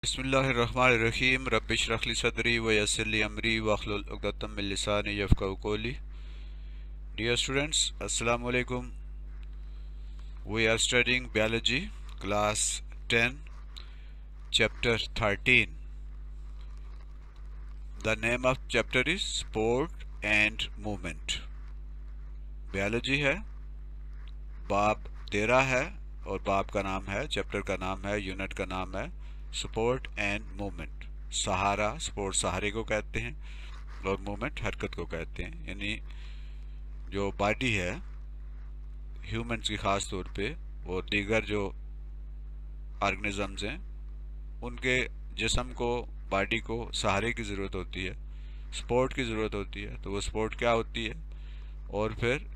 बिस्मिल्लाहिर्रहमानिर्रहीम रब्बिश रह ली सदरी व यस्सिर ली अमरी वहलुल उक़दतम मिन लिसानी यफ़क़हू क़ौली। Dear students, Assalamu alaikum. We are studying biology, class 10, chapter 13. The name of chapter is sport and movement. Biology है, बाब 13 है और बाब का नाम है, चैप्टर का नाम है, यूनिट का नाम है sport and movement. Sahara, sport सहारे को कहते हैं और मूवमेंट हरकत को कहते हैं। यानी जो बॉडी है ह्यूमंस की ख़ास तौर पे और दीगर जो ऑर्गेनिजम्स हैं उनके जिस्म को, बॉडी को सहारे की ज़रूरत होती है, स्पोर्ट की ज़रूरत होती है। तो वो स्पोर्ट क्या होती है और फिर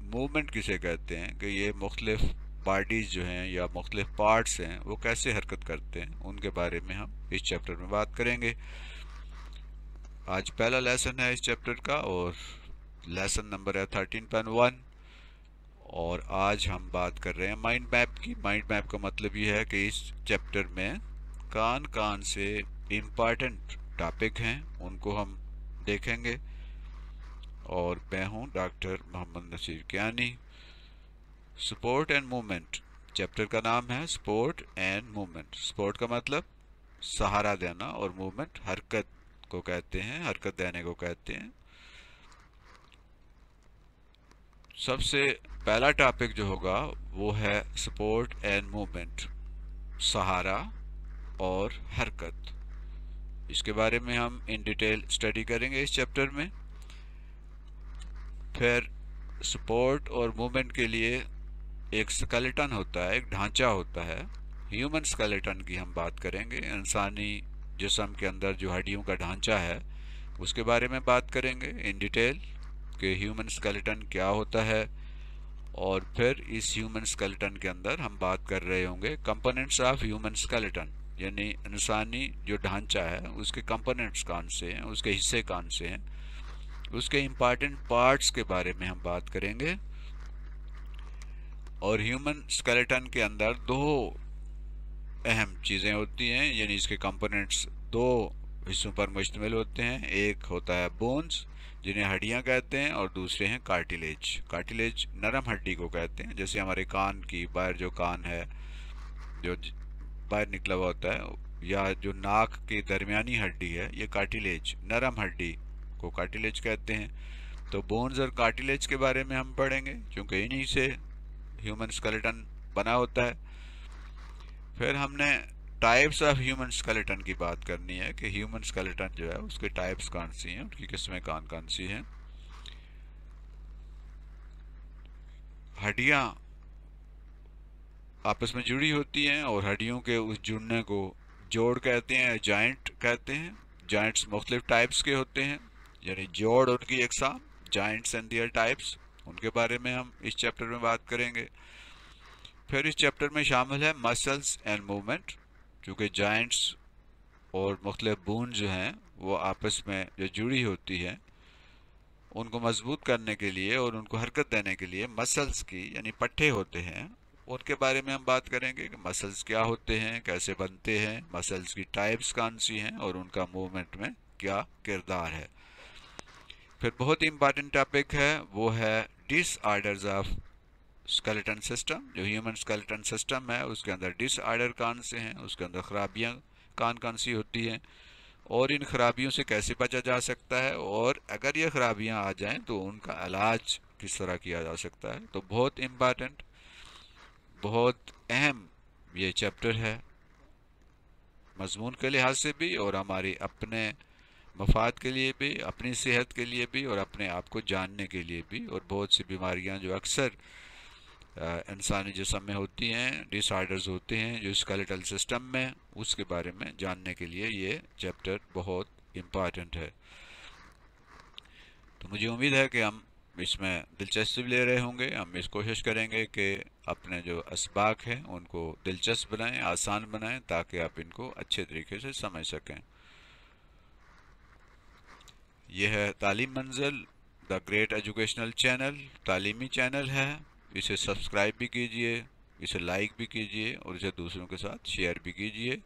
मूवमेंट किसे कहते हैं कि ये मुख्तलिफ बॉडीज़ जो हैं या मुख्तलिफ पार्ट्स हैं वो कैसे हरकत करते हैं, उनके बारे में हम इस चैप्टर में बात करेंगे। आज पहला लेसन है इस चैप्टर का और लेसन नंबर है 13.1 और आज हम बात कर रहे हैं माइंड मैप की। माइंड मैप का मतलब ये है कि इस चैप्टर में कौन कौन से इम्पॉर्टेंट टॉपिक हैं उनको हम देखेंगे। और मैं हूं doctor Mohammad Naseer Kiyani. Sport and movement, chapter का नाम है स्पोर्ट एंड मूवमेंट। स्पोर्ट का मतलब सहारा देना और मूवमेंट हरकत को कहते हैं, हरकत देने को कहते हैं। सबसे पहला टॉपिक जो होगा वो है सपोर्ट एंड मूवमेंट, सहारा और हरकत। इसके बारे में हम इन डिटेल स्टडी करेंगे इस चैप्टर में। फिर सपोर्ट और मूवमेंट के लिए एक स्केलेटन होता है, एक ढांचा होता है। ह्यूमन स्केलेटन की हम बात करेंगे, इंसानी जिस्म के अंदर जो हड्डियों का ढांचा है उसके बारे में बात करेंगे इन डिटेल कि ह्यूमन स्केलेटन क्या होता है। और फिर इस ह्यूमन स्केलेटन के अंदर हम बात कर रहे होंगे कंपोनेंट्स ऑफ ह्यूमन स्केलेटन, यानी इंसानी जो ढांचा है उसके कंपोनेंट्स कौन से हैं, उसके हिस्से कौन से हैं, उसके इम्पॉर्टेंट पार्ट्स के बारे में हम बात करेंगे। और ह्यूमन स्केलेटन के अंदर दो अहम चीज़ें होती हैं, यानी इसके कंपोनेंट्स दो हिस्सों पर मुश्तमिल होते हैं। एक होता है बोन्स जिन्हें हड्डियां कहते हैं और दूसरे हैं कार्टिलेज। कार्टिलेज नरम हड्डी को कहते हैं, जैसे हमारे कान की बाहर जो कान है जो बाहर निकला हुआ होता है, या जो नाक की दरमियानी हड्डी है ये कार्टिलेज, नरम हड्डी को कार्टिलेज कहते हैं। तो बोन्स और कार्टिलेज के बारे में हम पढ़ेंगे क्योंकि इन्हीं से ह्यूमन स्केलेटन बना होता है। फिर हमने टाइप्स ऑफ ह्यूमन स्केलेटन की बात करनी है कि ह्यूमन स्केलेटन जो है उसके टाइप्स कौन सी हैं, उनकी किस्में कौन कौन सी हैं। हड्डियां आपस में जुड़ी होती हैं और हड्डियों के उस जुड़ने को जोड़ कहते हैं, जॉइंट कहते हैं। जॉइंट्स मुख्तलिफ टाइप्स के होते हैं, यानी जोड़ उनकी अक़साम, जॉइंट्स एंड देयर टाइप्स, उनके बारे में हम इस चैप्टर में बात करेंगे। फिर इस चैप्टर में शामिल है मसल्स एंड मूवमेंट, क्योंकि जॉइंट्स और मुख्तलिफ बोन जो हैं वो आपस में जो जुड़ी होती हैं उनको मजबूत करने के लिए और उनको हरकत देने के लिए मसल्स की यानी पट्टे होते हैं, उनके बारे में हम बात करेंगे कि मसल्स क्या होते हैं, कैसे बनते हैं, मसल्स की टाइप्स कौन सी हैं और उनका मूवमेंट में क्या किरदार है। फिर बहुत इंपॉर्टेंट टॉपिक है वो है डिसऑर्डर्स ऑफ स्केलेटन सिस्टम। जो ह्यूमन स्केलेटन सिस्टम है उसके अंदर डिसऑर्डर कौन से हैं, उसके अंदर खराबियाँ कौन कौन सी होती हैं और इन खराबियों से कैसे बचा जा सकता है, और अगर ये खराबियाँ आ जाएं तो उनका इलाज किस तरह किया जा सकता है। तो बहुत इम्पॉर्टेंट, बहुत अहम ये चैप्टर है मजमून के लिहाज से भी और हमारी अपने मफाद के लिए भी, अपनी सेहत के लिए भी और अपने आप को जानने के लिए भी। और बहुत सी बीमारियां जो अक्सर इंसानी जिस्म में होती हैं, डिसऑर्डर्स होते हैं जो स्केलेटल सिस्टम में, उसके बारे में जानने के लिए ये चैप्टर बहुत इम्पॉर्टेंट है। तो मुझे उम्मीद है कि हम इसमें दिलचस्पी ले रहे होंगे। हम इस कोशिश करेंगे कि अपने जो असबाक हैं उनको दिलचस्प बनाएं, आसान बनाएं, ताकि आप इनको अच्छे तरीके से समझ सकें। यह है तालीम मंजिल, द ग्रेट एजुकेशनल चैनल, तालीमी चैनल है। इसे सब्सक्राइब भी कीजिए, इसे लाइक भी कीजिए और इसे दूसरों के साथ शेयर भी कीजिए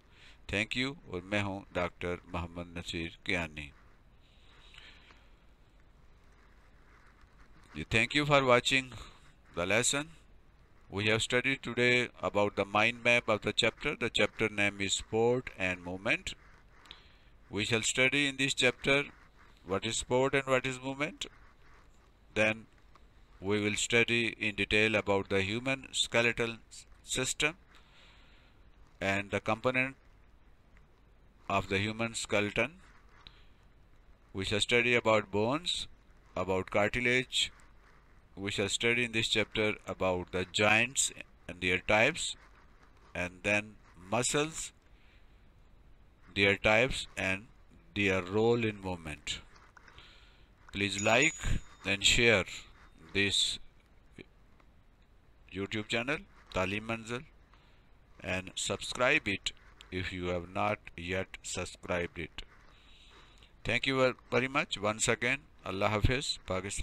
थैंक यू। और मैं हूं doctor Mohammad Naseer Kiyani. Thank you for watching the lesson. We have studied today about the mind map of the chapter. The chapter name is Sport and Movement. We shall study in this chapter what is sport and what is movement. Then we will study in detail about the human skeletal system and the component of the human skeleton. We shall study about bones, about cartilage. We shall study in this chapter about the joints and their types, and then muscles, their types, and their role in movement. Please like and share this YouTube channel, Talim Manzil, and subscribe it if you have not yet subscribed it. Thank you very much once again. Allah Hafiz, Pakistan.